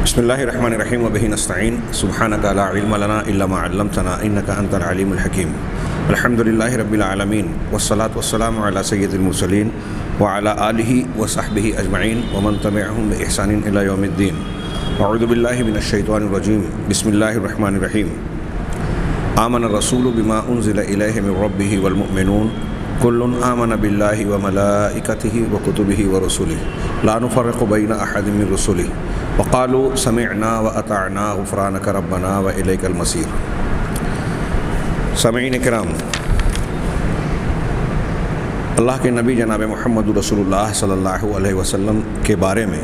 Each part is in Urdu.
بسم اللہ الرحمن الرحیم وبہ نستعین سبحانک لا علم لنا الا ما علمتنا انک انت العلیم الحکیم الحمد للہ رب العالمین والصلاة والسلام علی سید المرسلین وعلی آلہ وصحبہ اجمعین ومن تبعہم بإحسان الی یوم الدین اعوذ باللہ من الشیطان الرجیم بسم اللہ الرحمن الرحیم آمن الرسول بما انزل الیہ من ربہ والمؤمنون کل آمن باللہ وملائکتہ وکتبہ ورسلہ لا نفرق بین احد من رسلہ وقالوا سمعنا واطعنا غفرانک ربنا والیک المصیر۔ سامعین کرام، اللہ کے نبی جناب محمد رسول اللہ صلی اللہ علیہ وسلم کے بارے میں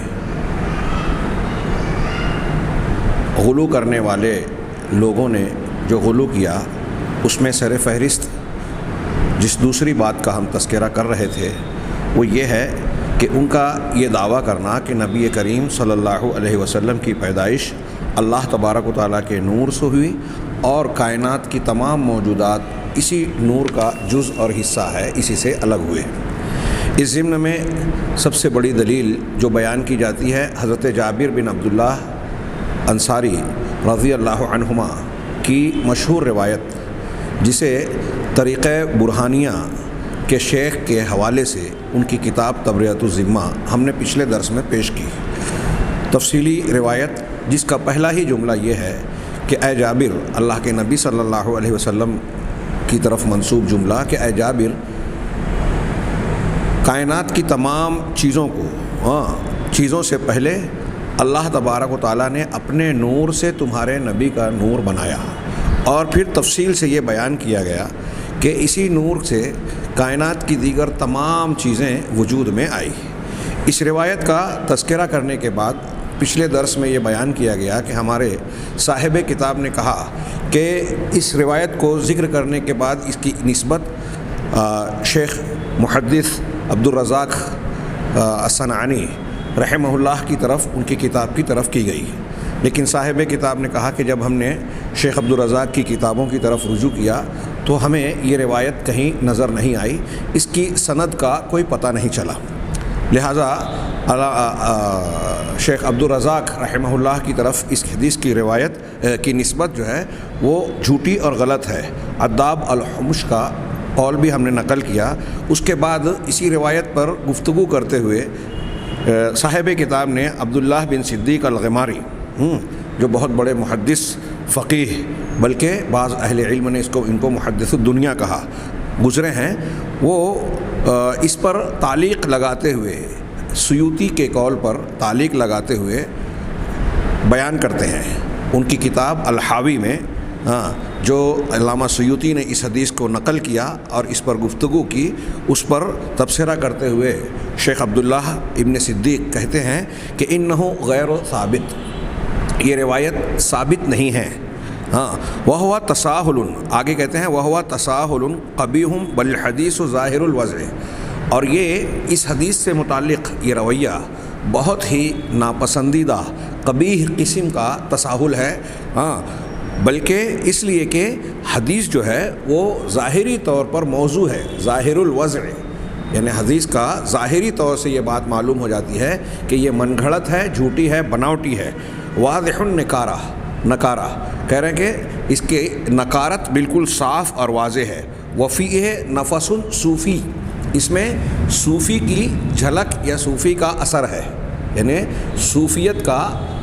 غلو کرنے والے لوگوں نے جو غلو کیا، اس میں سر فہرست جس دوسری بات کا ہم تذکرہ کر رہے تھے وہ یہ ہے کہ ان کا یہ دعویٰ کرنا کہ نبی کریم صلی اللہ علیہ وسلم کی پیدائش اللہ تبارک و تعالیٰ کے نور سے ہوئی اور کائنات کی تمام موجودات اسی نور کا جز اور حصہ ہے، اسی سے الگ ہوئے۔ اس ضمن میں سب سے بڑی دلیل جو بیان کی جاتی ہے حضرت جابر بن عبداللہ انصاری رضی اللہ عنہما کی مشہور روایت، جسے طریقہ برہانیہ کے شیخ کے حوالے سے ان کی کتاب تبرئۃ الذمہ ہم نے پچھلے درس میں پیش کی۔ تفصیلی روایت جس کا پہلا ہی جملہ یہ ہے کہ اے جابر، اللہ کے نبی صلی اللہ علیہ وسلم کی طرف منسوب جملہ کہ اے جابر، کائنات کی تمام چیزوں سے پہلے اللہ تبارک و تعالیٰ نے اپنے نور سے تمہارے نبی کا نور بنایا، اور پھر تفصیل سے یہ بیان کیا گیا کہ اسی نور سے کائنات کی دیگر تمام چیزیں وجود میں آئی۔ اس روایت کا تذکرہ کرنے کے بعد پچھلے درس میں یہ بیان کیا گیا کہ ہمارے صاحب کتاب نے کہا کہ اس روایت کو ذکر کرنے کے بعد اس کی نسبت شیخ محدث عبدالرزاق الصنعانی رحمہ اللہ کی طرف، ان کی کتاب کی طرف کی گئی، لیکن صاحب کتاب نے کہا کہ جب ہم نے شیخ عبدالرزاق کی کتابوں کی طرف رجوع کیا تو ہمیں یہ روایت کہیں نظر نہیں آئی، اس کی سند کا کوئی پتہ نہیں چلا، لہٰذا شیخ عبدالرزاق رحمہ اللہ کی طرف اس حدیث کی روایت کی نسبت جو ہے وہ جھوٹی اور غلط ہے۔ عداب الحمش کا قول بھی ہم نے نقل کیا۔ اس کے بعد اسی روایت پر گفتگو کرتے ہوئے صاحب کتاب نے عبداللہ بن صدیق الغماری، جو بہت بڑے محدث فقیہ، بلکہ بعض اہل علم نے ان کو محدث الدنیا کہا، گزرے ہیں، وہ اس پر تعلیق لگاتے ہوئے، سیوطی کے قول پر تعلیق لگاتے ہوئے بیان کرتے ہیں ان کی کتاب الحاوی میں، جو علامہ سیوطی نے اس حدیث کو نقل کیا اور اس پر گفتگو کی، اس پر تبصرہ کرتے ہوئے شیخ عبداللہ ابن صدیق کہتے ہیں کہ انہو غیر ثابت، یہ روایت ثابت نہیں ہے، وہو تساہل، آگے کہتے ہیں وہو تساہل قبیح بالحدیث ظاہر الوضع، اور یہ اس حدیث سے متعلق یہ رویہ بہت ہی ناپسندیدہ قبیح قسم کا تساہل ہے، بلکہ اس لیے کہ حدیث جو ہے وہ ظاہری طور پر موضوع ہے، ظاہر الوضع، یعنی حدیث کا ظاہری طور سے یہ بات معلوم ہو جاتی ہے کہ یہ من گھڑت ہے، جھوٹی ہے، بناوٹی ہے۔ واضح نکارہ کہہ رہے ہیں کہ اس کے نکارت بالکل صاف اور واضح ہے۔ وفیہ نفس صوفی، اس میں صوفی کی جھلک یا صوفی کا اثر ہے، یعنی صوفیت کا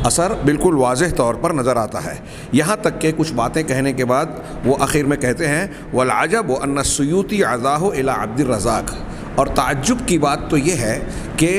اثر بالکل واضح طور پر نظر آتا ہے۔ یہاں تک کہ کچھ باتیں کہنے کے بعد وہ آخر میں کہتے ہیں والعجب ان السیوطی عزاہ الی عبد الرزاق، اور تعجب کی بات تو یہ ہے کہ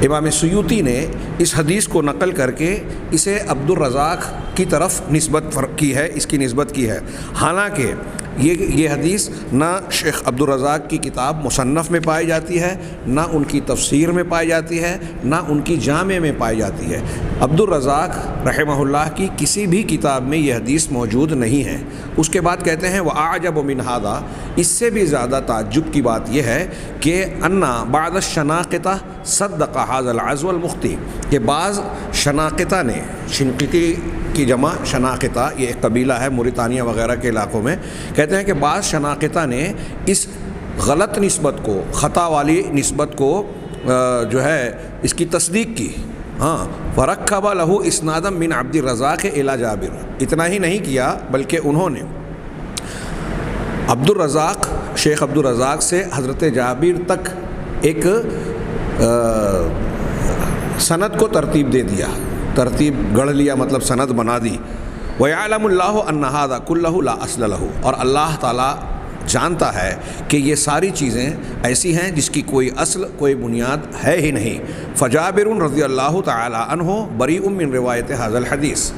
امام سیوطی نے اس حدیث کو نقل کر کے اسے عبد الرزاق کی طرف نسبت کی ہے، اس کی نسبت کی ہے، حالانکہ یہ حدیث نہ شیخ عبدالرزاق کی کتاب مصنف میں پائی جاتی ہے، نہ ان کی تفسیر میں پائی جاتی ہے، نہ ان کی جامع میں پائی جاتی ہے۔ عبدالرزاق رحمہ اللہ کی کسی بھی کتاب میں یہ حدیث موجود نہیں ہے۔ اس کے بعد کہتے ہیں وَأَعْجَبُ مِنْ هَذَا، اس سے بھی زیادہ تعجب کی بات یہ ہے کہ أَنَّ بَعْضَ الشَّنَاقِطَةِ صَدَّقَ هَذَا الْعَزْوَ الْمُخْطِئِ، کہ بعض شناقطہ نے، شنقیطی کی جمع شناقطہ، یہ ایک قبیلہ ہے موریتانیہ وغیرہ کے علاقوں میں، کہتے ہیں کہ بعض شناقطہ نے اس غلط نسبت کو، خطا والی نسبت کو جو ہے اس کی تصدیق کی، ہاں فرکب لہو اسنادم من عبد الرزاق الی جابر، اتنا ہی نہیں کیا بلکہ انہوں نے عبد الرزاق، شیخ عبد الرزاق سے حضرت جابر تک ایک سند کو ترتیب دے دیا، ترتیب گڑھ لیا، مطلب سند بنا دی۔ وَيَعْلَمُ اللَّهُ أَنَّ هَذَا كُلَّهُ لَا أَصْلَ لَهُ، اور اللہ تعالیٰ جانتا ہے کہ یہ ساری چیزیں ایسی ہیں جس کی کوئی اصل، کوئی بنیاد ہے ہی نہیں۔ فجابر رضی اللہ تعالی عنہ بریء من روایت هذا الحدیث،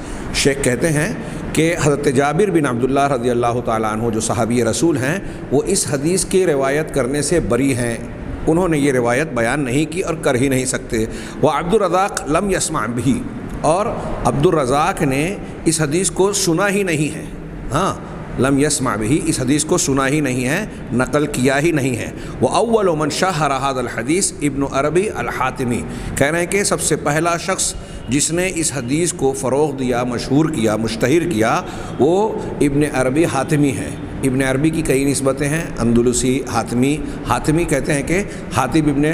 شیخ کہتے ہیں کہ حضرت جابر بن عبداللہ رضی اللہ تعالی عنہ جو صحابی رسول ہیں، وہ اس حدیث کی روایت کرنے سے بری ہیں، انہوں نے یہ روایت بیان نہیں کی اور کر ہی نہیں سکتے۔ وعبد الرزاق لم يسمع به، اور عبد الرزاق نے اس حدیث کو سنا ہی نہیں ہے، ہاں لم يسمع به، اس حدیث کو سنا ہی نہیں ہے، نقل کیا ہی نہیں ہے۔ وَأَوَّلُ مَنْ شَهَرَ هَذَا الْحَدِيث ابن عربی الحاتمی، کہہ رہے ہیں کہ سب سے پہلا شخص جس نے اس حدیث کو فروغ دیا، مشہور کیا، مشتہر کیا، وہ ابن عربی حاتمی ہے۔ ابن عربی کی کئی نسبتیں ہیں، اندلسی، حاتمی۔ حاتمی کہتے ہیں کہ حاتم ابن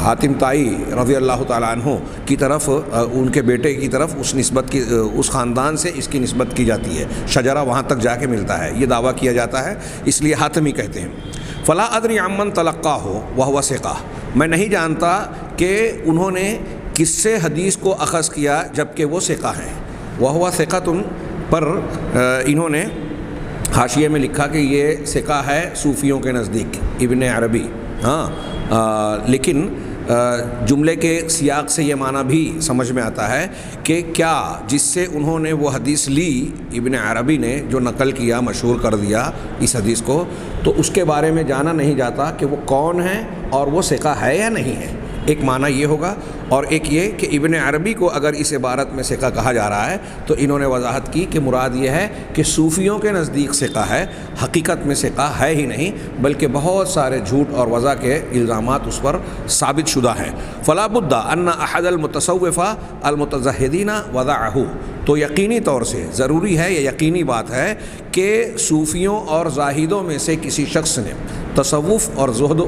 حاتم طائی رضی اللہ تعالیٰ عنہ کی طرف، ان کے بیٹے کی طرف اس نسبت کی، اس خاندان سے اس کی نسبت کی جاتی ہے، شجرہ وہاں تک جا کے ملتا ہے، یہ دعویٰ کیا جاتا ہے، اس لیے حاتمی کہتے ہیں۔ فلا ادری عمن تلقاہ وہو ثقہ، میں نہیں جانتا کہ انہوں نے کس سے حدیث کو اخذ کیا جبکہ وہ ثقہ ہیں۔ وہو ثقۃ پر انہوں نے حاشیے میں لکھا کہ یہ ثقہ ہے صوفیوں کے نزدیک، ابن عربی، ہاں لیکن جملے کے سیاق سے یہ معنی بھی سمجھ میں آتا ہے کہ کیا جس سے انہوں نے وہ حدیث لی، ابن عربی نے جو نقل کیا، مشہور کر دیا اس حدیث کو، تو اس کے بارے میں جانا نہیں جاتا کہ وہ کون ہے اور وہ ثقہ ہے یا نہیں ہے۔ ایک معنی یہ ہوگا، اور ایک یہ کہ ابن عربی کو اگر اس عبارت میں ثقہ کہا جا رہا ہے تو انہوں نے وضاحت کی کہ مراد یہ ہے کہ صوفیوں کے نزدیک ثقہ ہے، حقیقت میں ثقہ ہے ہی نہیں، بلکہ بہت سارے جھوٹ اور وضع کے الزامات اس پر ثابت شدہ ہیں۔ فلا بد ان احد المتصوفہ المتزہدین وضعہ، تو یقینی طور سے ضروری ہے، یہ یقینی بات ہے کہ صوفیوں اور زاہدوں میں سے کسی شخص نے، تصوف اور زہد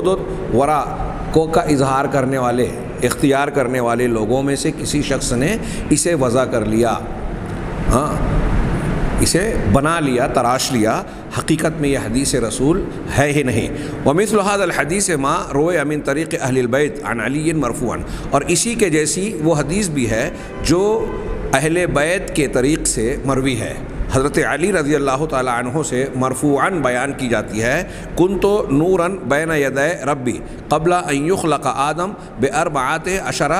و ورع کو کا اظہار کرنے والے، اختیار کرنے والے لوگوں میں سے کسی شخص نے اسے وضع کر لیا، ہاں اسے بنا لیا، تراش لیا، حقیقت میں یہ حدیث رسول ہے ہی نہیں۔ ومثل هذا الحدیث ما روی من طریق اہل البیت عن علی مرفوعا، اور اسی کے جیسی وہ حدیث بھی ہے جو اہل بیت کے طریق سے مروی ہے، حضرت علی رضی اللہ تعالی عنہ سے مرفوعاً بیان کی جاتی ہے، کنت نوراً بین یدی ربی قبل ان یخلق آدم باربعۃ عشر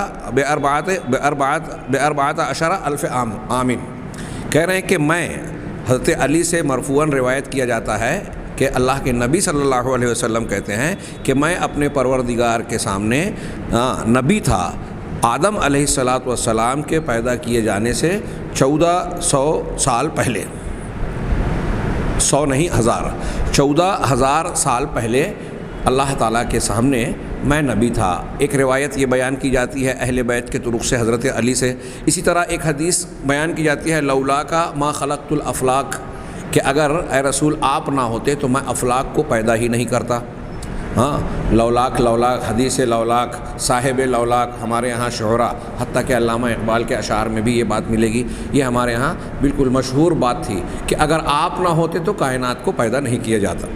الف عام، کہہ رہے ہیں کہ میں، حضرت علی سے مرفوعاً روایت کیا جاتا ہے کہ اللہ کے نبی صلی اللہ علیہ وسلم کہتے ہیں کہ میں اپنے پروردگار کے سامنے نبی تھا آدم علیہ السلام کے پیدا کیے جانے سے 1400 سال پہلے، 100 نہیں 1000، 14,000 سال پہلے اللہ تعالیٰ کے سامنے میں نبی تھا۔ ایک روایت یہ بیان کی جاتی ہے اہل بیت کے طرق سے حضرت علی سے۔ اسی طرح ایک حدیث بیان کی جاتی ہے لولا کا ما خلقت الافلاق، کہ اگر اے رسول آپ نہ ہوتے تو میں افلاق کو پیدا ہی نہیں کرتا۔ ہاں لولاک، لولاک، حدیث لولاک، صاحب لولاک ہمارے یہاں شعرا، حتیٰ کہ علامہ اقبال کے اشعار میں بھی یہ بات ملے گی، یہ ہمارے یہاں بالکل مشہور بات تھی کہ اگر آپ نہ ہوتے تو کائنات کو پیدا نہیں کیا جاتا۔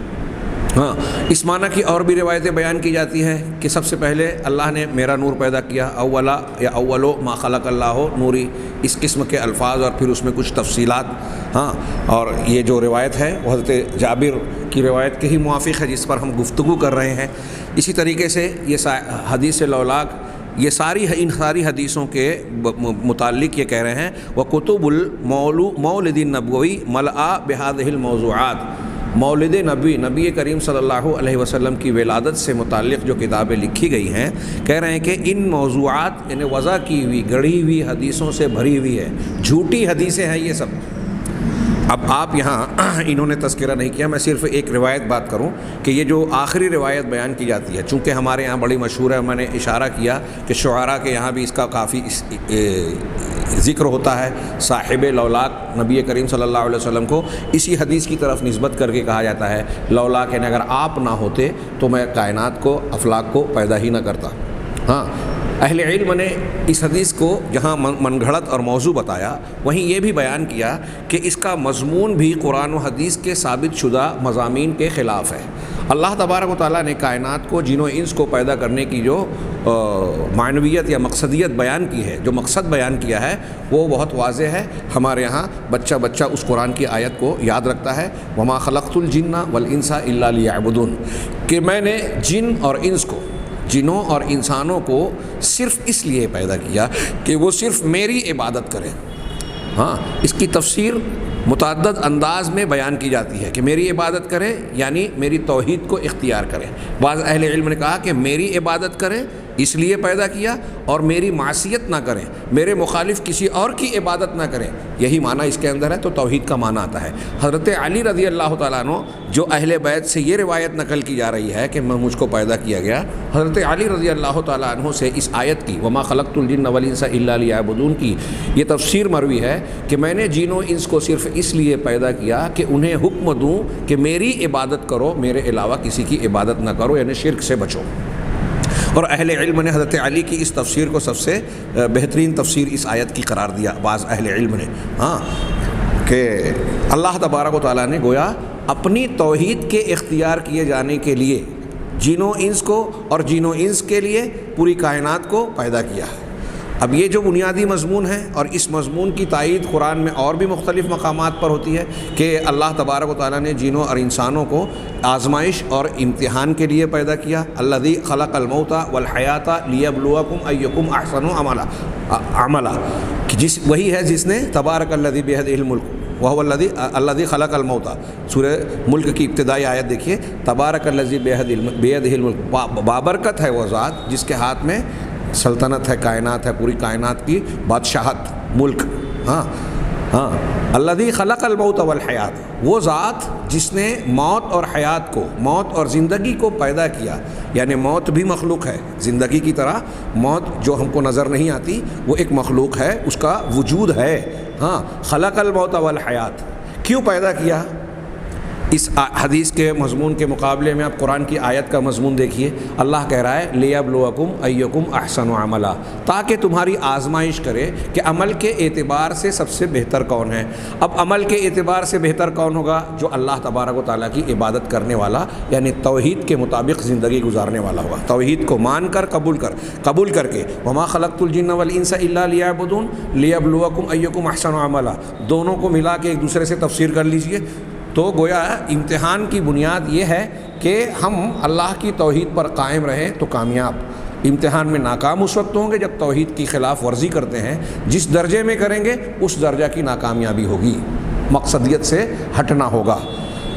ہاں اس معنی کی اور بھی روایتیں بیان کی جاتی ہیں کہ سب سے پہلے اللہ نے میرا نور پیدا کیا، اولا یا اولو ما خلق اللہ نوری، اس قسم کے الفاظ اور پھر اس میں کچھ تفصیلات۔ ہاں اور یہ جو روایت ہے وہ حضرت جابر کی روایت کے ہی موافق ہے جس پر ہم گفتگو کر رہے ہیں۔ اسی طریقے سے یہ حدیث لولاک، یہ ان ساری حدیثوں کے متعلق یہ کہہ رہے ہیں وَكُتُبُ الْمَوْلِدِ النَّبْوِيِّ مَلْآ بِهَذِهِ الْمَوْضُوعَاتِ، مولد نبی کریم صلی اللہ علیہ وسلم کی ولادت سے متعلق جو کتابیں لکھی گئی ہیں، کہہ رہے ہیں کہ ان موضوعات یعنی وضع کی ہوئی، گڑھی ہوئی حدیثوں سے بھری ہوئی ہے، جھوٹی حدیثیں ہیں یہ سب۔ اب آپ یہاں انہوں نے تذکرہ نہیں کیا، میں صرف ایک روایت بات کروں کہ یہ جو آخری روایت بیان کی جاتی ہے، چونکہ ہمارے یہاں بڑی مشہور ہے، میں نے اشارہ کیا کہ شعراء کے یہاں بھی اس کا کافی ذکر ہوتا ہے، صاحب لولاک نبی کریم صلی اللہ علیہ وسلم کو اسی حدیث کی طرف نسبت کر کے کہا جاتا ہے لولاک، یعنی اگر آپ نہ ہوتے تو میں کائنات کو، افلاک کو پیدا ہی نہ کرتا۔ ہاں اہل علم نے اس حدیث کو جہاں من گھڑت اور موضوع بتایا، وہیں یہ بھی بیان کیا کہ اس کا مضمون بھی قرآن و حدیث کے ثابت شدہ مضامین کے خلاف ہے۔ اللہ تبارک و تعالیٰ نے کائنات کو، جن و انس کو پیدا کرنے کی جو معنویت یا مقصدیت بیان کی ہے، جو مقصد بیان کیا ہے، وہ بہت واضح ہے۔ ہمارے یہاں بچہ اس قرآن کی آیت کو یاد رکھتا ہے، وما خلقت الجن والانس الا لیعبدون، کہ میں نے جن اور انس کو، جنوں اور انسانوں کو صرف اس لیے پیدا کیا کہ وہ صرف میری عبادت کریں۔ ہاں، اس کی تفسیر متعدد انداز میں بیان کی جاتی ہے کہ میری عبادت کریں یعنی میری توحید کو اختیار کریں۔ بعض اہل علم نے کہا کہ میری عبادت کریں اس لیے پیدا کیا، اور میری معصیت نہ کریں، میرے مخالف کسی اور کی عبادت نہ کریں، یہی معنی اس کے اندر ہے، تو توحید کا معنی آتا ہے۔ حضرت علی رضی اللہ تعالیٰ عنہ، جو اہل بیت سے یہ روایت نقل کی جا رہی ہے کہ مجھ کو پیدا کیا گیا، حضرت علی رضی اللہ تعالیٰ عنہ سے اس آیت کی وما خلقت الجن والانس الا لیعبدون کی یہ تفسیر مروی ہے کہ میں نے جن و انس کو صرف اس لیے پیدا کیا کہ انہیں حکم دوں کہ میری عبادت کرو، میرے علاوہ کسی کی عبادت نہ کرو، یعنی شرک سے بچو۔ اور اہل علم نے حضرت علی کی اس تفسیر کو سب سے بہترین تفسیر اس آیت کی قرار دیا، بعض اہل علم نے، ہاں، کہ اللہ تبارک و تعالیٰ نے گویا اپنی توحید کے اختیار کیے جانے کے لیے جن و انس کو اور جن و انس کے لیے پوری کائنات کو پیدا کیا ہے۔ اب یہ جو بنیادی مضمون ہے، اور اس مضمون کی تائید قرآن میں اور بھی مختلف مقامات پر ہوتی ہے کہ اللہ تبارک و تعالیٰ نے جنوں اور انسانوں کو آزمائش اور امتحان کے لیے پیدا کیا۔ الذی خلق الموت والحیات لیبلوکم ایکم احسن عملا، کہ وہی ہے جس نے تبارک الذی بیدہ الملک وہو الذی خلق الموت، سورہ ملک کی ابتدائی آیت دیکھیے، تبارک الذی بیدہ الملک، بابرکت ہے وہ ذات جس کے ہاتھ میں سلطنت ہے، کائنات ہے، پوری کائنات کی بادشاہت، ملک۔ ہاں، الذی خلق الموت والحیات، وہ ذات جس نے موت اور حیات کو، موت اور زندگی کو پیدا کیا، یعنی موت بھی مخلوق ہے، زندگی کی طرح موت جو ہم کو نظر نہیں آتی وہ ایک مخلوق ہے، اس کا وجود ہے۔ ہاں، خلق الموت والحیات کیوں پیدا کیا؟ اس حدیث کے مضمون کے مقابلے میں آپ قرآن کی آیت کا مضمون دیکھیے، اللہ کہہ رہا ہے لیبلوکم ایکم احسن عملا، تاکہ تمہاری آزمائش کرے کہ عمل کے اعتبار سے سب سے بہتر کون ہے۔ اب عمل کے اعتبار سے بہتر کون ہوگا؟ جو اللہ تبارک و تعالیٰ کی عبادت کرنے والا، یعنی توحید کے مطابق زندگی گزارنے والا ہوگا، توحید کو مان کر قبول کر کے وما خلقت الجن والانس الا لیعبدون لیبلوکم ایکم احسن عملا، دونوں کو ملا کے ایک دوسرے سے تفسیر کر لیجئے۔ تو گویا امتحان کی بنیاد یہ ہے کہ ہم اللہ کی توحید پر قائم رہیں تو کامیاب، امتحان میں ناکام اس وقت ہوں گے جب توحید کی خلاف ورزی کرتے ہیں، جس درجے میں کریں گے اس درجہ کی ناکامیابی ہوگی، مقصدیت سے ہٹنا ہوگا۔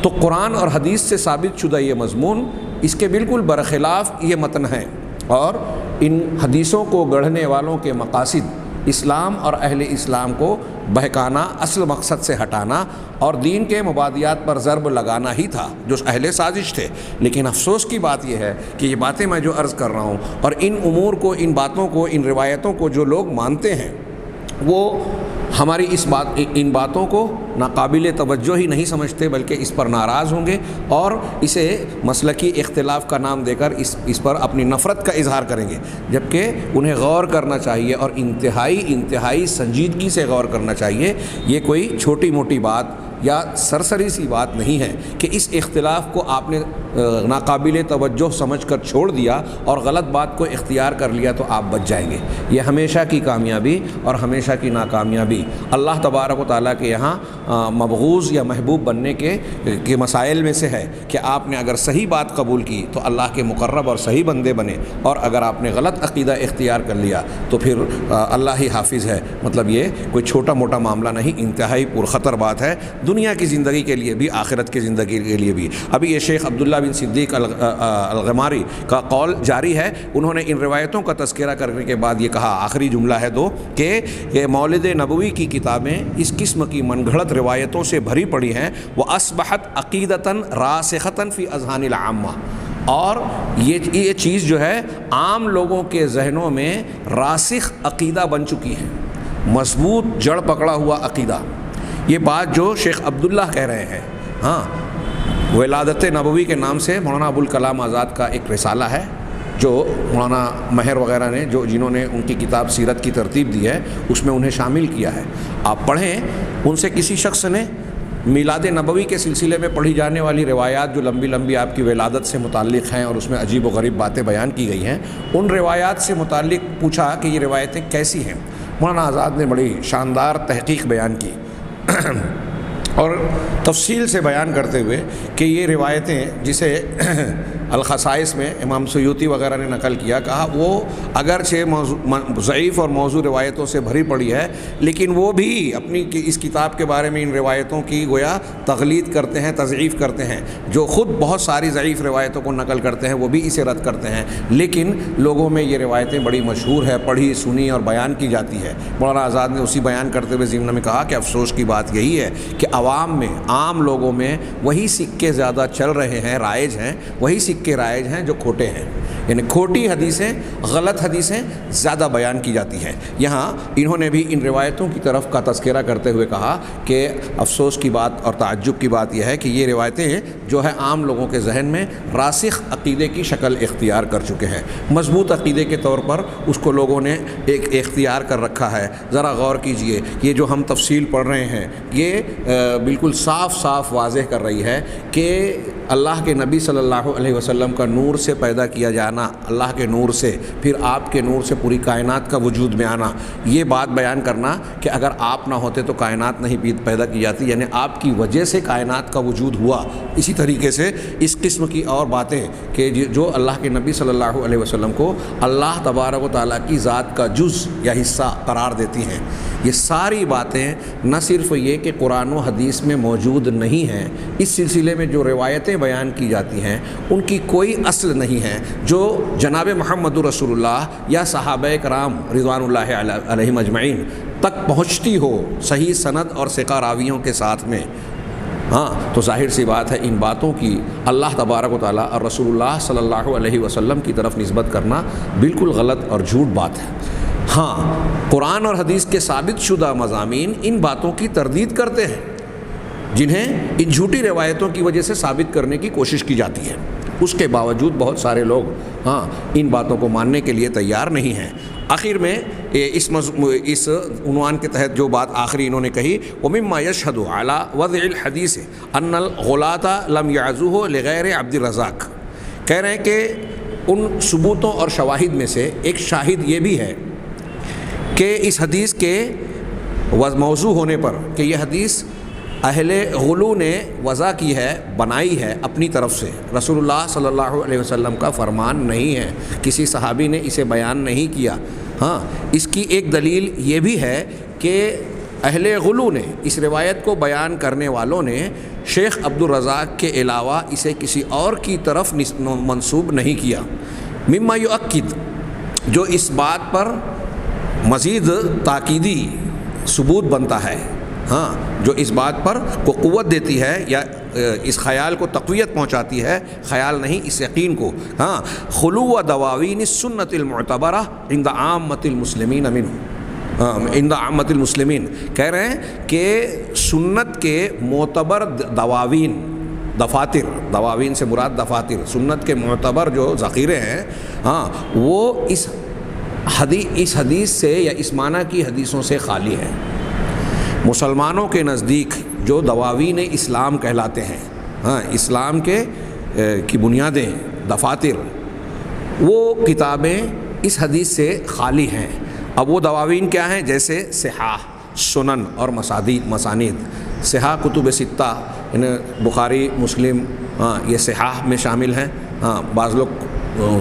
تو قرآن اور حدیث سے ثابت شدہ یہ مضمون، اس کے بالکل برخلاف یہ متن ہے، اور ان حدیثوں کو گڑھنے والوں کے مقاصد اسلام اور اہل اسلام کو بہکانا، اصل مقصد سے ہٹانا اور دین کے مبادیات پر ضرب لگانا ہی تھا، جو اہل سازش تھے۔ لیکن افسوس کی بات یہ ہے کہ یہ باتیں میں جو عرض کر رہا ہوں، اور ان امور کو، ان باتوں کو، ان روایتوں کو جو لوگ مانتے ہیں، وہ ہماری ان باتوں کو ناقابل توجہ ہی نہیں سمجھتے، بلکہ اس پر ناراض ہوں گے اور اسے مسلکی اختلاف کا نام دے کر اس پر اپنی نفرت کا اظہار کریں گے، جبکہ انہیں غور کرنا چاہیے، اور انتہائی سنجیدگی سے غور کرنا چاہیے۔ یہ کوئی چھوٹی موٹی بات یا سرسری سی بات نہیں ہے کہ اس اختلاف کو آپ نے ناقابل توجہ سمجھ کر چھوڑ دیا اور غلط بات کو اختیار کر لیا تو آپ بچ جائیں گے۔ یہ ہمیشہ کی کامیابی اور ہمیشہ کی ناکامیابی اللہ تبارک و تعالیٰ کے یہاں مبغوض یا محبوب بننے کے مسائل میں سے ہے کہ آپ نے اگر صحیح بات قبول کی تو اللہ کے مقرب اور صحیح بندے بنے، اور اگر آپ نے غلط عقیدہ اختیار کر لیا تو پھر اللہ ہی حافظ ہے۔ مطلب یہ کوئی چھوٹا موٹا معاملہ نہیں، انتہائی پرخطر بات ہے، دنیا کی زندگی کے لیے بھی، آخرت کی زندگی کے لیے بھی۔ ابھی یہ شیخ عبداللہ بن صدیق الغماری کا قول جاری ہے، انہوں نے ان روایتوں کا تذکرہ کرنے کے بعد یہ کہا، آخری جملہ ہے دو، کہ مولد نبوی کی کتابیں اس قسم کی من گھڑت روایتوں سے بھری پڑی ہیں، وَأَصْبَحَتْ عَقِيدَةً رَاسِخَةً فِي أَذْهَانِ الْعَامَّةِ، اور یہ چیز جو ہے عام لوگوں کے ذہنوں میں راسخ عقیدہ بن چکی ہے، مضبوط جڑ پکڑا ہوا عقیدہ۔ یہ بات جو شیخ عبداللہ کہہ رہے ہیں، ہاں، ولادت نبوی کے نام سے مولانا ابوالکلام آزاد کا ایک رسالہ ہے، جو مولانا مہر وغیرہ نے جنہوں نے ان کی کتاب سیرت کی ترتیب دی ہے اس میں انہیں شامل کیا ہے. آپ پڑھیں ان سے کسی شخص نے میلاد نبوی کے سلسلے میں پڑھی جانے والی روایات جو لمبی لمبی آپ کی ولادت سے متعلق ہیں اور اس میں عجیب و غریب باتیں بیان کی گئی ہیں، ان روایات سے متعلق پوچھا کہ یہ روایتیں کیسی ہیں. مولانا آزاد نے بڑی شاندار تحقیق بیان کی اور تفصیل سے بیان کرتے ہوئے کہ یہ روایتیں جسے الخصائص میں امام سیوطی وغیرہ نے نقل کیا، کہا وہ اگرچہ ضعیف اور موضوع روایتوں سے بھری پڑی ہے لیکن وہ بھی اپنی اس کتاب کے بارے میں ان روایتوں کی گویا تغلید کرتے ہیں، تضعیف کرتے ہیں. جو خود بہت ساری ضعیف روایتوں کو نقل کرتے ہیں وہ بھی اسے رد کرتے ہیں، لیکن لوگوں میں یہ روایتیں بڑی مشہور ہے، پڑھی سنی اور بیان کی جاتی ہے. مولانا آزاد نے اسی بیان کرتے ہوئے ضمن میں کہا کہ افسوس کی بات یہی ہے کہ عوام میں، عام لوگوں میں وہی سکے زیادہ چل رہے ہیں، رائج ہیں، وہی سکے رائج ہیں جو کھوٹے ہیں. یعنی کھوٹی حدیثیں، غلط حدیثیں زیادہ بیان کی جاتی ہیں. یہاں انہوں نے بھی ان روایتوں کی طرف کا تذکرہ کرتے ہوئے کہا کہ افسوس کی بات اور تعجب کی بات یہ ہے کہ یہ روایتیں جو ہے عام لوگوں کے ذہن میں راسخ عقیدے کی شکل اختیار کر چکے ہیں، مضبوط عقیدے کے طور پر اس کو لوگوں نے ایک اختیار کر رکھا ہے. ذرا غور کیجئے، یہ جو ہم تفصیل پڑھ رہے ہیں یہ بالکل صاف صاف واضح کر رہی ہے کہ اللہ کے نبی صلی اللہ علیہ وسلم کا نور سے پیدا کیا جانا، اللہ کے نور سے، پھر آپ کے نور سے پوری کائنات کا وجود میں آنا، یہ بات بیان کرنا کہ اگر آپ نہ ہوتے تو کائنات نہیں پیدا کی جاتی، یعنی آپ کی وجہ سے کائنات کا وجود ہوا. اسی طریقے سے اس قسم کی اور باتیں کہ جو اللہ کے نبی صلی اللہ علیہ وسلم کو اللہ تبارک و تعالیٰ کی ذات کا جز یا حصہ قرار دیتی ہیں، یہ ساری باتیں نہ صرف یہ کہ قرآن و حدیث میں موجود نہیں ہیں، اس سلسلے میں جو روایتیں بیان کی جاتی ہیں ان کی کوئی اصل نہیں ہے جو جناب محمد رسول اللہ یا صحابہ کرام رضوان اللہ علیہم اجمعین تک پہنچتی ہو صحیح سند اور ثقہ راویوں کے ساتھ میں. تو ظاہر سی بات ہے ان باتوں کی اللہ تبارک و تعالیٰ اور رسول اللہ صلی اللہ علیہ وسلم کی طرف نسبت کرنا بالکل غلط اور جھوٹ بات ہے. قرآن اور حدیث کے ثابت شدہ مضامین ان باتوں کی تردید کرتے ہیں جنہیں ان جھوٹی روایتوں کی وجہ سے ثابت کرنے کی کوشش کی جاتی ہے. اس کے باوجود بہت سارے لوگ ان باتوں کو ماننے کے لیے تیار نہیں ہیں. آخر میں اس عنوان کے تحت جو بات آخری انہوں نے کہی، وَمِمَّا يَشْهَدُ عَلَى وَضْعِ الْحَدِيثِ أَنَّ الْغُلَاةَ لَمْ يَعْزُوهُ لِغَيْرِ عَبْدِ الرَّزَّاقِ. کہہ رہے ہیں کہ ان ثبوتوں اور شواہد میں سے ایک شاہد یہ بھی ہے کہ اس حدیث کے موضوع ہونے پر کہ یہ حدیث اہل غلو نے وضع کی ہے، بنائی ہے اپنی طرف سے، رسول اللہ صلی اللہ علیہ وسلم کا فرمان نہیں ہے، کسی صحابی نے اسے بیان نہیں کیا. اس کی ایک دلیل یہ بھی ہے کہ اہل غلو نے، اس روایت کو بیان کرنے والوں نے شیخ عبد الرزاق کے علاوہ اسے کسی اور کی طرف منسوب نہیں کیا. مما یؤکد، جو اس بات پر مزید تاکیدی ثبوت بنتا ہے، جو اس بات پر کو قوت دیتی ہے یا اس خیال کو تقویت پہنچاتی ہے، خیال نہیں اس یقین کو. خلو و دواوین السنت المعتبرہ عند عامۃ المسلمین منہ، عند عامۃ المسلمین. کہہ رہے ہیں کہ سنت کے معتبر دواوین، دفاتر، دواوین سے مراد دفاتر، سنت کے معتبر جو ذخیرے ہیں وہ اس حدیث سے یا اس معنی کی حدیثوں سے خالی ہے. مسلمانوں کے نزدیک جو دواوین اسلام کہلاتے ہیں، اسلام کے کی بنیادیں، دفاتر، وہ کتابیں اس حدیث سے خالی ہیں. اب وہ دواوین کیا ہیں؟ جیسے صحاح، سنن اور مسانید. صحاح کتب ستہ، بخاری، مسلم، یہ صحاح میں شامل ہیں. بعض لوگ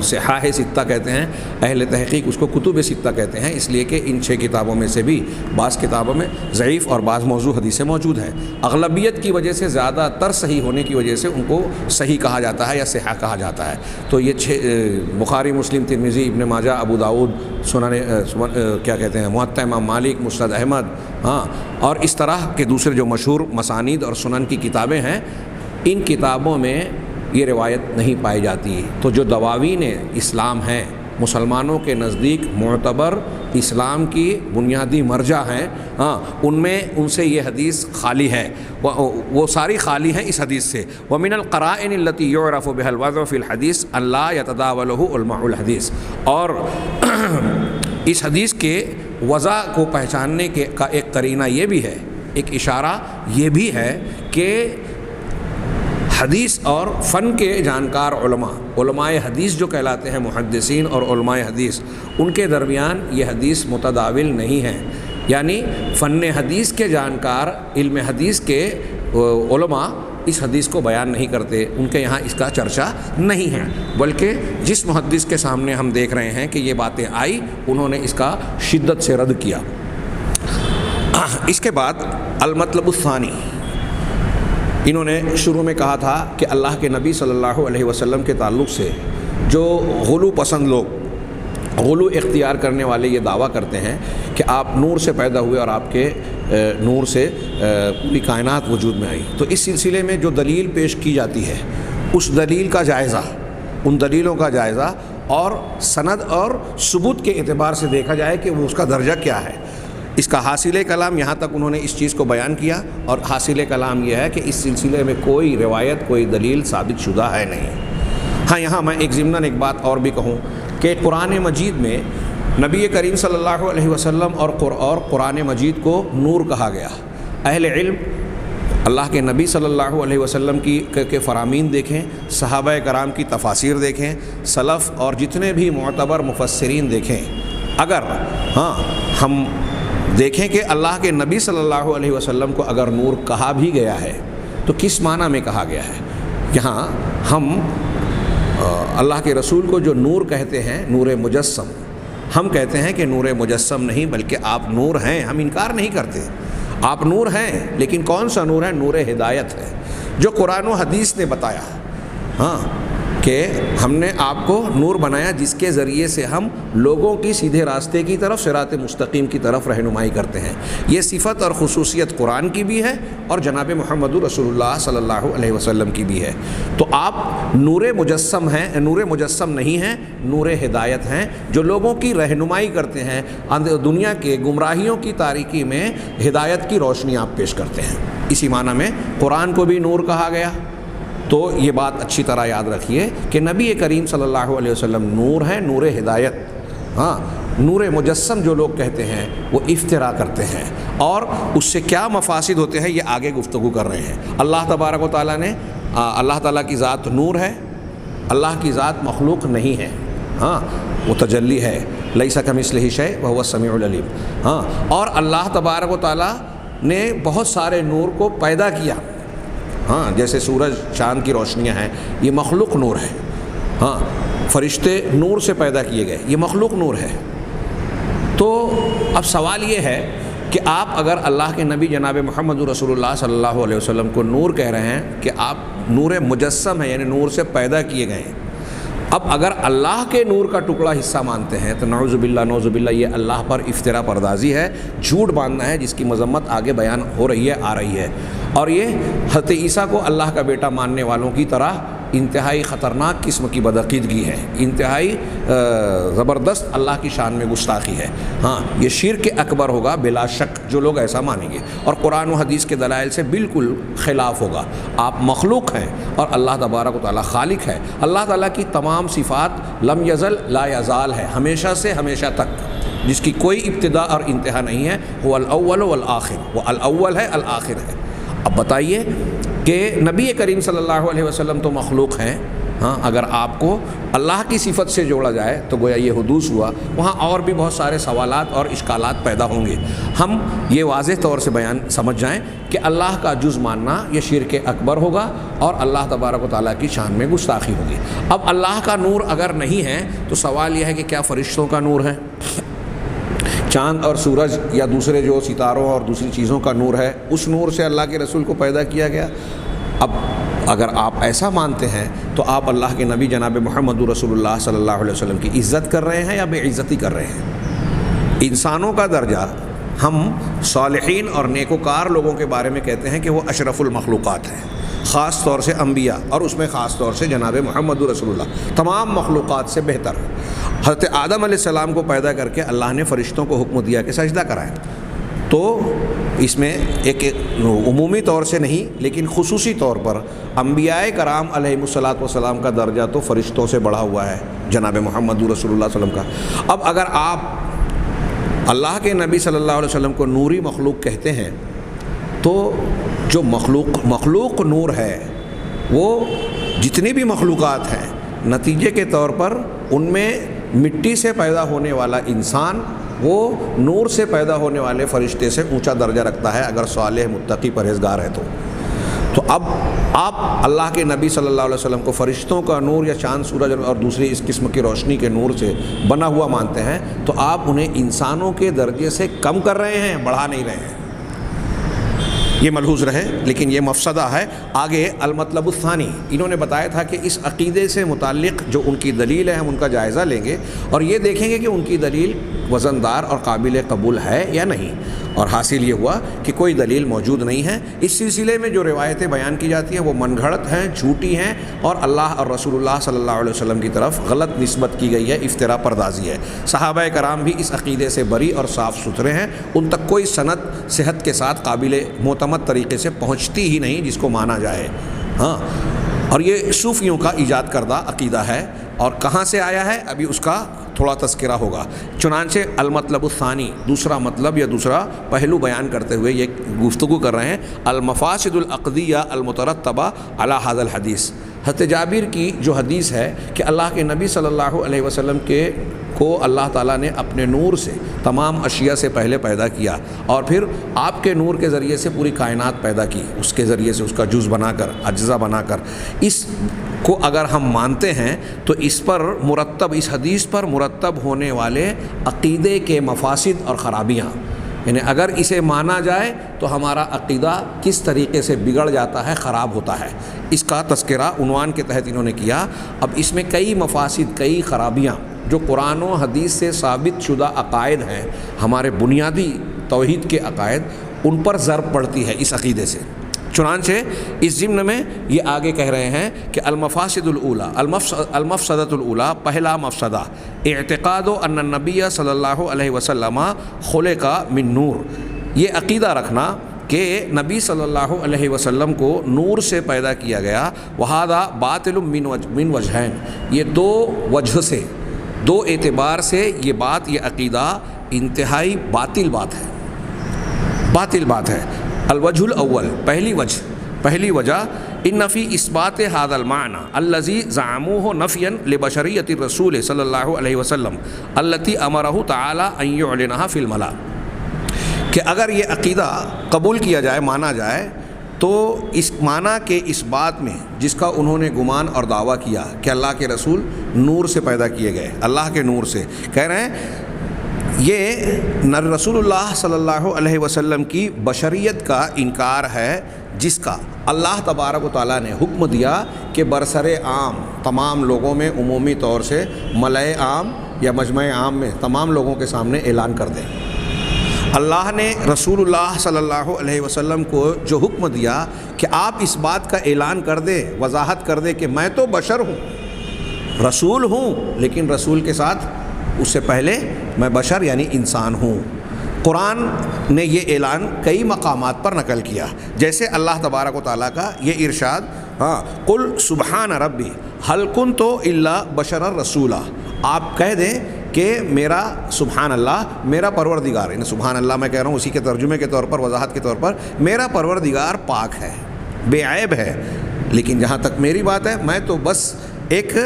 صحاح ستہ کہتے ہیں، اہل تحقیق اس کو کتب ستہ کہتے ہیں، اس لیے کہ ان 6 کتابوں میں سے بھی بعض کتابوں میں ضعیف اور بعض موضوع حدیثیں موجود ہیں. اغلبیت کی وجہ سے، زیادہ تر صحیح ہونے کی وجہ سے ان کو صحیح کہا جاتا ہے یا صحاح کہا جاتا ہے. تو یہ بخاری، مسلم، ترمذی، ابن ماجہ، ابو داؤد، کیا کہتے ہیں، موطأ امام مالک، مسند احمد، اور اس طرح کے دوسرے جو مشہور مسانید اور سنن کی کتابیں ہیں، ان کتابوں میں یہ روایت نہیں پائی جاتی. تو جو دواوین اسلام ہیں مسلمانوں کے نزدیک معتبر اسلام کی بنیادی مرجع ہیں، ہاں ان میں ان سے یہ حدیث خالی ہے، وہ ساری خالی ہیں اس حدیث سے۔ ومن القرائن التي يعرف بها الوضع في الحديث ان لا يتداوله علماء الحدیث، اور اس حدیث کے وضع کو پہچاننے کا ایک قرینہ یہ بھی ہے، ایک اشارہ یہ بھی ہے کہ حدیث اور فن کے جانکار علماء حدیث جو کہلاتے ہیں محدثین اور علماء حدیث، ان کے درمیان یہ حدیث متداول نہیں ہے، یعنی فن حدیث کے جانکار، علم حدیث کے علماء اس حدیث کو بیان نہیں کرتے، ان کے یہاں اس کا چرچا نہیں ہے، بلکہ جس محدث کے سامنے ہم دیکھ رہے ہیں کہ یہ باتیں آئی، انہوں نے اس کا شدت سے رد کیا۔ اس کے بعد المطلب الثانی، انہوں نے شروع میں کہا تھا کہ اللہ کے نبی صلی اللہ علیہ وسلم کے تعلق سے جو غلو پسند لوگ، غلو اختیار کرنے والے یہ دعویٰ کرتے ہیں کہ آپ نور سے پیدا ہوئے اور آپ کے نور سے پوری کائنات وجود میں آئی، تو اس سلسلے میں جو دلیل پیش کی جاتی ہے اس دلیل کا جائزہ، ان دلیلوں کا جائزہ اور سند اور ثبوت کے اعتبار سے دیکھا جائے کہ وہ اس کا درجہ کیا ہے۔ اس کا حاصل کلام یہاں تک انہوں نے اس چیز کو بیان کیا، اور حاصل کلام یہ ہے کہ اس سلسلے میں کوئی روایت، کوئی دلیل ثابت شدہ ہے نہیں۔ ہاں یہاں میں ایک ضمناً ایک بات اور بھی کہوں کہ قرآن مجید میں نبی کریم صلی اللہ علیہ وسلم اور قرآن مجید کو نور کہا گیا۔ اہل علم اللہ کے نبی صلی اللہ علیہ وسلم کے فرامین دیکھیں، صحابہ کرام کی تفاسیر دیکھیں، سلف اور جتنے بھی معتبر مفسرین دیکھیں، اگر ہم دیکھیں کہ اللہ کے نبی صلی اللہ علیہ وسلم کو اگر نور کہا بھی گیا ہے تو کس معنی میں کہا گیا ہے۔ یہاں ہم اللہ کے رسول کو جو نور کہتے ہیں، نور مجسم، ہم کہتے ہیں کہ نور مجسم نہیں بلکہ آپ نور ہیں، ہم انکار نہیں کرتے، آپ نور ہیں، لیکن کون سا نور ہے؟ نور ہدایت ہے، جو قرآن و حدیث نے بتایا کہ ہم نے آپ کو نور بنایا جس کے ذریعے سے ہم لوگوں کی سیدھے راستے کی طرف، صراط مستقیم کی طرف رہنمائی کرتے ہیں۔ یہ صفت اور خصوصیت قرآن کی بھی ہے اور جناب محمد رسول اللہ صلی اللہ علیہ وسلم کی بھی ہے۔ تو آپ نور مجسم ہیں، نور مجسم نہیں ہیں، نور ہدایت ہیں، جو لوگوں کی رہنمائی کرتے ہیں، دنیا کے گمراہیوں کی تاریکی میں ہدایت کی روشنی آپ پیش کرتے ہیں۔ اسی معنی میں قرآن کو بھی نور کہا گیا۔ تو یہ بات اچھی طرح یاد رکھیے کہ نبی کریم صلی اللہ علیہ وسلم نور ہیں، نور ہدایت۔ نور مجسم جو لوگ کہتے ہیں وہ افتراء کرتے ہیں، اور اس سے کیا مفاسد ہوتے ہیں یہ آگے گفتگو کر رہے ہیں۔ اللہ تبارک و تعالیٰ نے، اللہ تعالیٰ کی ذات نور ہے، اللہ کی ذات مخلوق نہیں ہے، وہ تجلی ہے، لیس کمثلہ شیء وہو السمیع العلیم۔ اور اللہ تبارک و تعالیٰ نے بہت سارے نور کو پیدا کیا، جیسے سورج چاند کی روشنیاں ہیں، یہ مخلوق نور ہے۔ فرشتے نور سے پیدا کیے گئے، یہ مخلوق نور ہے۔ تو اب سوال یہ ہے کہ آپ اگر اللہ کے نبی جناب محمد رسول اللہ صلی اللہ علیہ وسلم کو نور کہہ رہے ہیں کہ آپ نور مجسم ہیں، یعنی نور سے پیدا کیے گئے ہیں، اب اگر اللہ کے نور کا ٹکڑا حصہ مانتے ہیں تو نعوذ باللہ یہ اللہ پر افتراء پردازی ہے، جھوٹ باندھنا ہے، جس کی مذمت آگے بیان ہو رہی ہے، آ رہی ہے۔ اور یہ حضرت عیسیٰ کو اللہ کا بیٹا ماننے والوں کی طرح انتہائی خطرناک قسم کی بدعقیدگی ہے، انتہائی زبردست اللہ کی شان میں گستاخی ہے۔ یہ شرک اکبر ہوگا بلا شک جو لوگ ایسا مانیں گے، اور قرآن و حدیث کے دلائل سے بالکل خلاف ہوگا۔ آپ مخلوق ہیں اور اللہ تبارک و تعالیٰ خالق ہے۔ اللہ تعالیٰ کی تمام صفات لم یزل لا یزال ہے، ہمیشہ سے ہمیشہ تک، جس کی کوئی ابتدا اور انتہا نہیں ہے۔ وہ الاول والآخر، وہ الاول ہے، الآخر ہے۔ اب بتائیے کہ نبی کریم صلی اللہ علیہ وسلم تو مخلوق ہیں، اگر آپ کو اللہ کی صفت سے جوڑا جائے تو گویا یہ حدوث ہوا، وہاں اور بھی بہت سارے سوالات اور اشکالات پیدا ہوں گے۔ ہم یہ واضح طور سے بیان سمجھ جائیں کہ اللہ کا جز ماننا یہ شرک اکبر ہوگا اور اللہ تبارک و تعالیٰ کی شان میں گستاخی ہوگی۔ اب اللہ کا نور اگر نہیں ہے تو سوال یہ ہے کہ کیا فرشتوں کا نور ہے؟ چاند اور سورج یا دوسرے جو ستاروں اور دوسری چیزوں کا نور ہے، اس نور سے اللہ کے رسول کو پیدا کیا گیا؟ اب اگر آپ ایسا مانتے ہیں تو آپ اللہ کے نبی جناب محمد رسول اللہ صلی اللہ علیہ وسلم کی عزت کر رہے ہیں یا بے عزتی کر رہے ہیں؟ انسانوں کا درجہ ہم صالحین اور نیکوکار لوگوں کے بارے میں کہتے ہیں کہ وہ اشرف المخلوقات ہیں، خاص طور سے انبیاء، اور اس میں خاص طور سے جناب محمد رسول اللہ تمام مخلوقات سے بہتر ہے۔ حضرت آدم علیہ السلام کو پیدا کر کے اللہ نے فرشتوں کو حکم دیا کہ سجدہ کرائیں، تو اس میں ایک عمومی طور سے نہیں لیکن خصوصی طور پر انبیاء کرام علیہ الصلاۃ والسلام کا درجہ تو فرشتوں سے بڑھا ہوا ہے جناب محمد رسول اللہ صلی اللہ علیہ وسلم کا۔ اب اگر آپ اللہ کے نبی صلی اللہ علیہ وسلم کو نوری مخلوق کہتے ہیں تو جو مخلوق نور ہے، وہ جتنی بھی مخلوقات ہیں نتیجے کے طور پر ان میں مٹی سے پیدا ہونے والا انسان وہ نور سے پیدا ہونے والے فرشتے سے اونچا درجہ رکھتا ہے اگر صالح متقی پرہیزگار ہے تو اب آپ اللہ کے نبی صلی اللہ علیہ وسلم کو فرشتوں کا نور یا چاند سورج اور دوسری اس قسم کی روشنی کے نور سے بنا ہوا مانتے ہیں، تو آپ انہیں انسانوں کے درجے سے کم کر رہے ہیں، بڑھا نہیں رہے ہیں۔ یہ ملحوظ رہے، لیکن یہ مفسدہ ہے۔ آگے المطلب الثانی، انہوں نے بتایا تھا کہ اس عقیدے سے متعلق جو ان کی دلیل ہے ہم ان کا جائزہ لیں گے اور یہ دیکھیں گے کہ ان کی دلیل وزندار اور قابل قبول ہے یا نہیں، اور حاصل یہ ہوا کہ کوئی دلیل موجود نہیں ہے۔ اس سلسلے میں جو روایتیں بیان کی جاتی ہیں وہ من گھڑت ہیں، جھوٹی ہیں، اور اللہ اور رسول اللہ صلی اللہ علیہ وسلم کی طرف غلط نسبت کی گئی ہے، افتراء پردازی ہے۔ صحابہ کرام بھی اس عقیدے سے بری اور صاف ستھرے ہیں، ان تک کوئی سند صحت کے ساتھ قابل معتمد طریقے سے پہنچتی ہی نہیں جس کو مانا جائے۔ ہاں، اور یہ صوفیوں کا ایجاد کردہ عقیدہ ہے، اور کہاں سے آیا ہے ابھی اس کا تھوڑا تذکرہ ہوگا۔ چنانچہ المطلب الثانی، دوسرا مطلب یا دوسرا پہلو بیان کرتے ہوئے یہ گفتگو کر رہے ہیں، المفاسد العقدیہ المترتبہ علی ھذا الحدیث۔ حضرت جابر کی جو حدیث ہے کہ اللہ کے نبی صلی اللہ علیہ وسلم کو اللہ تعالیٰ نے اپنے نور سے تمام اشیاء سے پہلے پیدا کیا اور پھر آپ کے نور کے ذریعے سے پوری کائنات پیدا کی، اس کے ذریعے سے اس کا جز بنا کر، اجزا بنا کر، اس کو اگر ہم مانتے ہیں تو اس حدیث پر مرتب ہونے والے عقیدے کے مفاسد اور خرابیاں، یعنی اگر اسے مانا جائے تو ہمارا عقیدہ کس طریقے سے بگڑ جاتا ہے، خراب ہوتا ہے، اس کا تذکرہ عنوان کے تحت انہوں نے کیا۔ اب اس میں کئی مفاسد، کئی خرابیاں جو قرآن و حدیث سے ثابت شدہ عقائد ہیں، ہمارے بنیادی توحید کے عقائد، ان پر ضرب پڑتی ہے اس عقیدے سے۔ چنانچہ اس ضمن میں یہ آگے کہہ رہے ہیں کہ المفاسد الاولیٰ، المفسدۃ الاولیٰ، پہلا مفسدہ اعتقاد ان النبی صلی اللہ علیہ وسلم خلق من نور، یہ عقیدہ رکھنا کہ نبی صلی اللہ علیہ وسلم کو نور سے پیدا کیا گیا، وہذا باطل من وجہین، یہ دو وجہ سے، دو اعتبار سے یہ بات، یہ عقیدہ انتہائی باطل بات ہے۔ الوجہ الاول، پہلی وجہ ان فی اثبات ھذا المعنى الذي زعموه نفيا لبشریۃ الرسول صلی اللہ علیہ وسلم التي امرہ تعالی ان يعلنها في الملا، کہ اگر یہ عقیدہ قبول کیا جائے، مانا جائے، تو اس معنی کے اس بات میں جس کا انہوں نے گمان اور دعویٰ کیا کہ اللہ کے رسول نور سے پیدا کیے گئے، اللہ کے نور سے، کہہ رہے ہیں یہ رسول اللہ صلی اللہ علیہ وسلم کی بشریت کا انکار ہے، جس کا اللہ تبارک و تعالیٰ نے حکم دیا کہ برسر عام تمام لوگوں میں، عمومی طور سے ملأ عام یا مجمع عام میں تمام لوگوں کے سامنے اعلان کر دیں۔ اللہ نے رسول اللہ صلی اللہ علیہ وسلم کو جو حکم دیا کہ آپ اس بات کا اعلان کر دیں، وضاحت کر دیں کہ میں تو بشر ہوں، رسول ہوں، لیکن رسول کے ساتھ اس سے پہلے میں بشر یعنی انسان ہوں۔ قرآن نے یہ اعلان کئی مقامات پر نقل کیا، جیسے اللہ تبارک و تعالیٰ کا یہ ارشاد، قل سبحان ربی هل کنت الا بشرا رسولا، آپ کہہ دیں کہ میرا سبحان اللہ، میرا پروردگار، یعنی سبحان اللہ میں کہہ رہا ہوں اسی کے ترجمے کے طور پر، وضاحت کے طور پر، میرا پروردگار پاک ہے، بے عیب ہے، لیکن جہاں تک میری بات ہے میں تو بس ایک